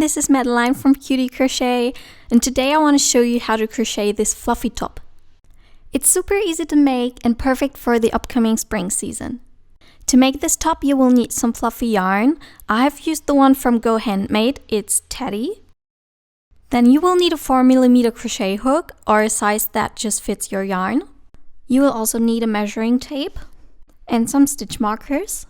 this is Madeline from Cutie Crochet, and today I want to show you how to crochet this fluffy top. It's super easy to make and perfect for the upcoming spring season. To make this top you will need some fluffy yarn. I have used the one from Go Handmade, it's Teddy. Then you will need a 4mm crochet hook or a size that just fits your yarn. You will also need a measuring tape and some stitch markers,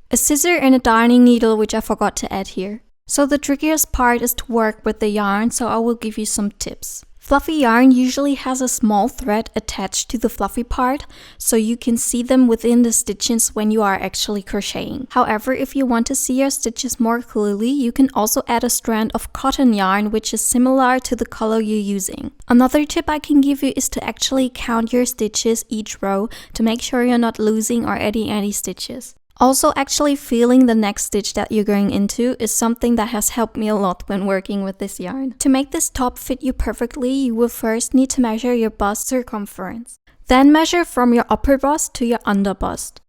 a scissor and a darning needle, which I forgot to add here. So the trickiest part is to work with the yarn, so I will give you some tips. Fluffy yarn usually has a small thread attached to the fluffy part, so you can see them within the stitches when you are actually crocheting. However, if you want to see your stitches more clearly, you can also add a strand of cotton yarn, which is similar to the color you're using. Another tip I can give you is to actually count your stitches each row to make sure you're not losing or adding any stitches. Also, actually feeling the next stitch that you're going into is something that has helped me a lot when working with this yarn. To make this top fit you perfectly, you will first need to measure your bust circumference. Then measure from your upper bust to your under bust.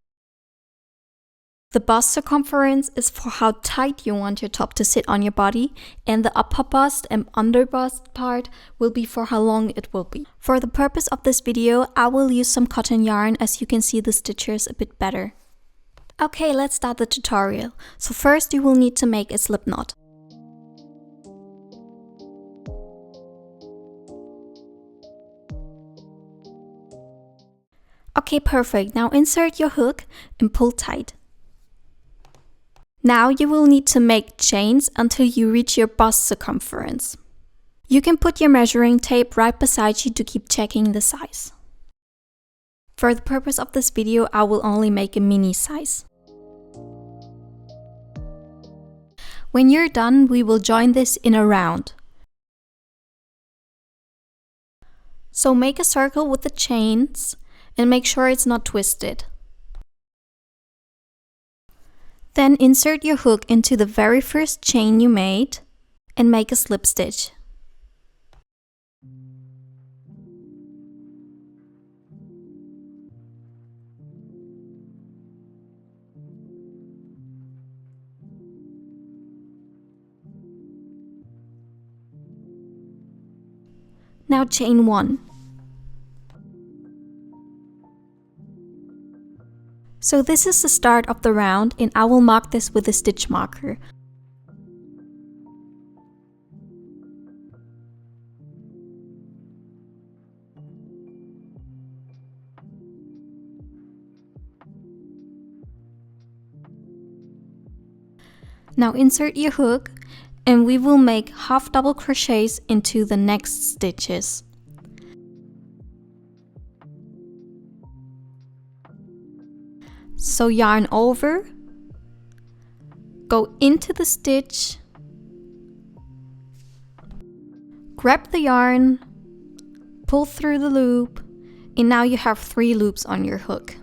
The bust circumference is for how tight you want your top to sit on your body, and the upper bust and under bust part will be for how long it will be. For the purpose of this video, I will use some cotton yarn as you can see the stitches a bit better. Okay, let's start the tutorial. So first you will need to make a slip knot. Okay, perfect. Now insert your hook and pull tight. Now you will need to make chains until you reach your bust circumference. You can put your measuring tape right beside you to keep checking the size. For the purpose of this video, I will only make a mini size. When you're done, we will join this in a round. So make a circle with the chains and make sure it's not twisted. Then insert your hook into the very first chain you made and make a slip stitch. Now chain 1. So this is the start of the round, and I will mark this with a stitch marker. Now insert your hook, and we will make half double crochets into the next stitches. So yarn over, go into the stitch, grab the yarn, pull through the loop, and now you have 3 loops on your hook.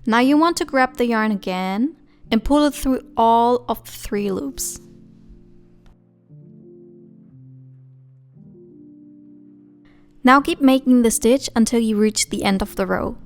Now you want to grab the yarn again and pull it through all of the 3 loops. Now keep making the stitch until you reach the end of the row.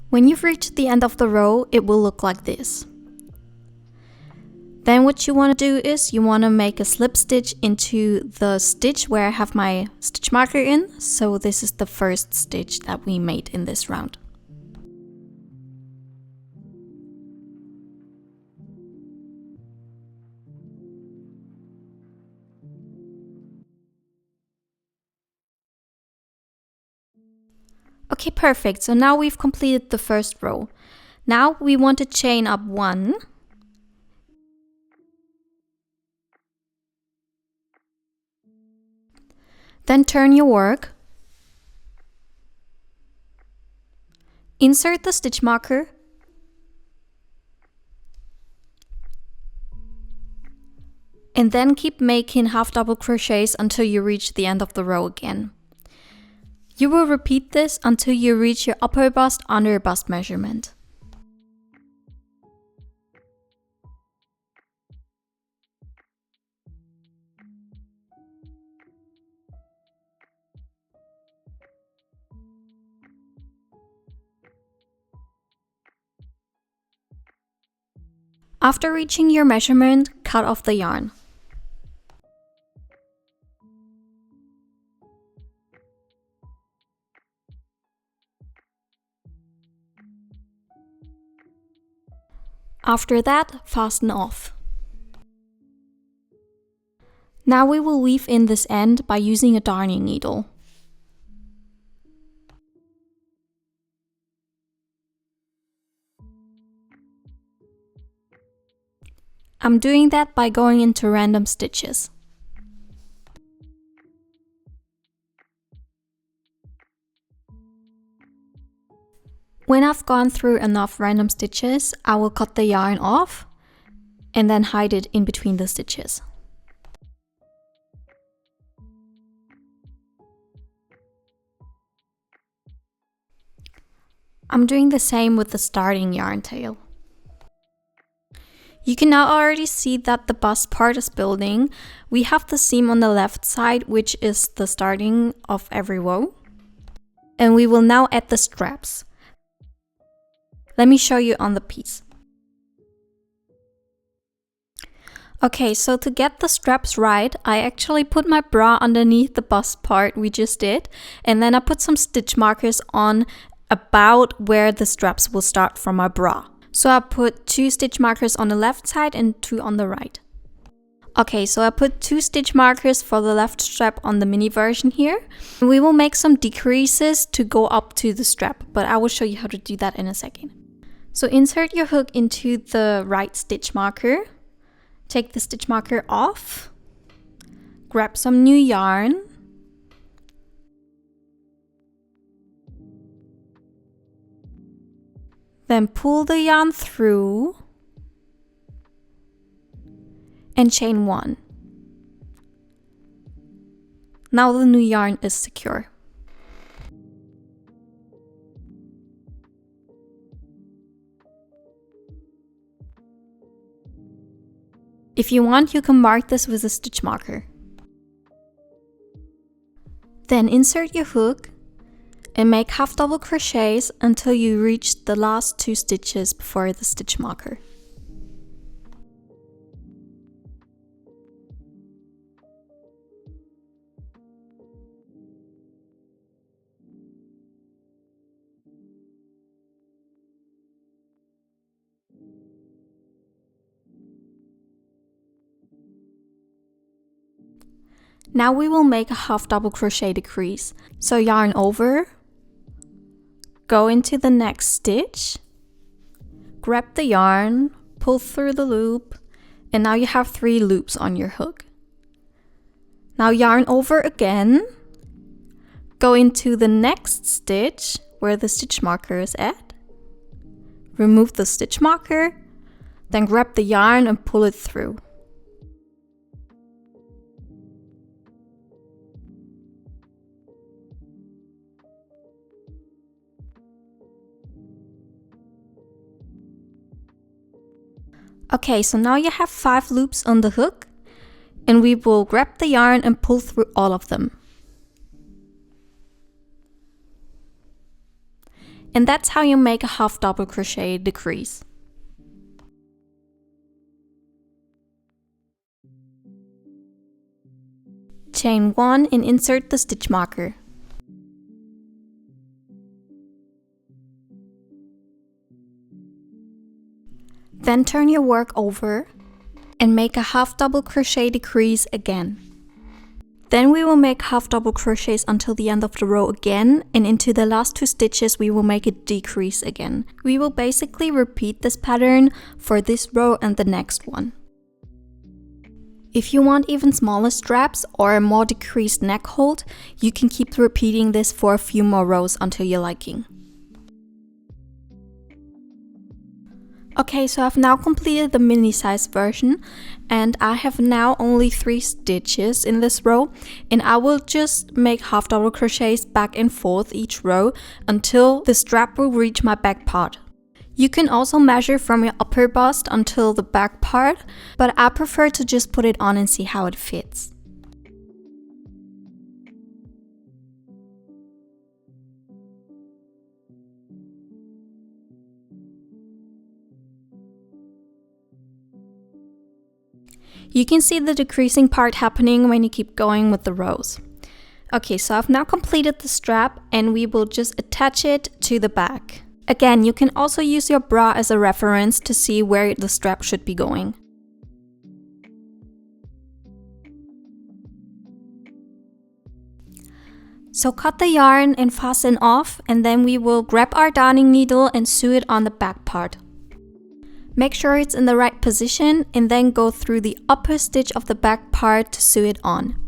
When you've reached the end of the row, it will look like this. Then what you want to do is you want to make a slip stitch into the stitch where I have my stitch marker in. So this is the first stitch that we made in this round. Okay, perfect. So now we've completed the first row. Now we want to chain up 1. Then turn your work. Insert the stitch marker. And then keep making half double crochets until you reach the end of the row again. You will repeat this until you reach your upper bust, under bust measurement. After reaching your measurement, cut off the yarn. After that, fasten off. Now we will weave in this end by using a darning needle. I'm doing that by going into random stitches. When I've gone through enough random stitches, I will cut the yarn off and then hide it in between the stitches. I'm doing the same with the starting yarn tail. You can now already see that the bust part is building. We have the seam on the left side, which is the starting of every row. And we will now add the straps. Let me show you on the piece. Okay, so to get the straps right, I actually put my bra underneath the bust part we just did, and then I put some stitch markers on about where the straps will start from my bra. So I put 2 stitch markers on the left side and 2 on the right. Okay, so I put 2 stitch markers for the left strap on the mini version here. We will make some decreases to go up to the strap, but I will show you how to do that in a second. So insert your hook into the right stitch marker. Take the stitch marker off. Grab some new yarn. Then pull the yarn through and chain 1. Now the new yarn is secure. If you want, you can mark this with a stitch marker. Then insert your hook and make half double crochets until you reach the last 2 stitches before the stitch marker. Now we will make a half double crochet decrease. So yarn over, go into the next stitch, grab the yarn, pull through the loop, and now you have 3 loops on your hook. Now yarn over again, go into the next stitch where the stitch marker is at, remove the stitch marker, then grab the yarn and pull it through. Okay, so now you have 5 loops on the hook, and we will grab the yarn and pull through all of them. And that's how you make a half double crochet decrease. Chain 1 and insert the stitch marker. Then turn your work over and make a half double crochet decrease again. Then we will make half double crochets until the end of the row again, and into the last 2 stitches we will make a decrease again. We will basically repeat this pattern for this row and the next one. If you want even smaller straps or a more decreased neck hold, you can keep repeating this for a few more rows until your liking. Okay, so I've now completed the mini size version and I have now only 3 stitches in this row, and I will just make half double crochets back and forth each row until the strap will reach my back part. You can also measure from your upper bust until the back part, but I prefer to just put it on and see how it fits. You can see the decreasing part happening when you keep going with the rows. Okay, so I've now completed the strap and we will just attach it to the back. Again, you can also use your bra as a reference to see where the strap should be going. So cut the yarn and fasten off, and then we will grab our darning needle and sew it on the back part. Make sure it's in the right position and then go through the upper stitch of the back part to sew it on.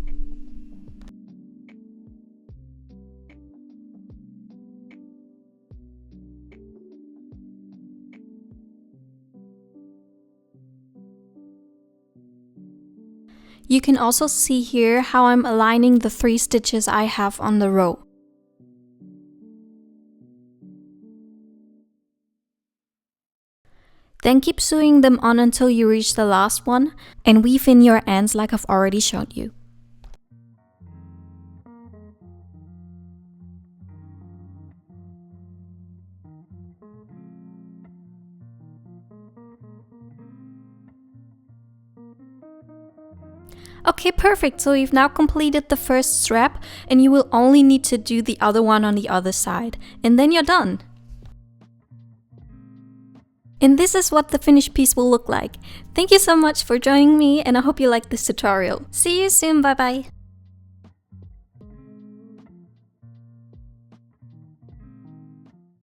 You can also see here how I'm aligning the 3 stitches I have on the row. Then keep sewing them on until you reach the last one and weave in your ends like I've already showed you. Okay, perfect. So you've now completed the first strap and you will only need to do the other one on the other side, and then you're done. And this is what the finished piece will look like. Thank you so much for joining me, and I hope you liked this tutorial. See you soon, bye bye!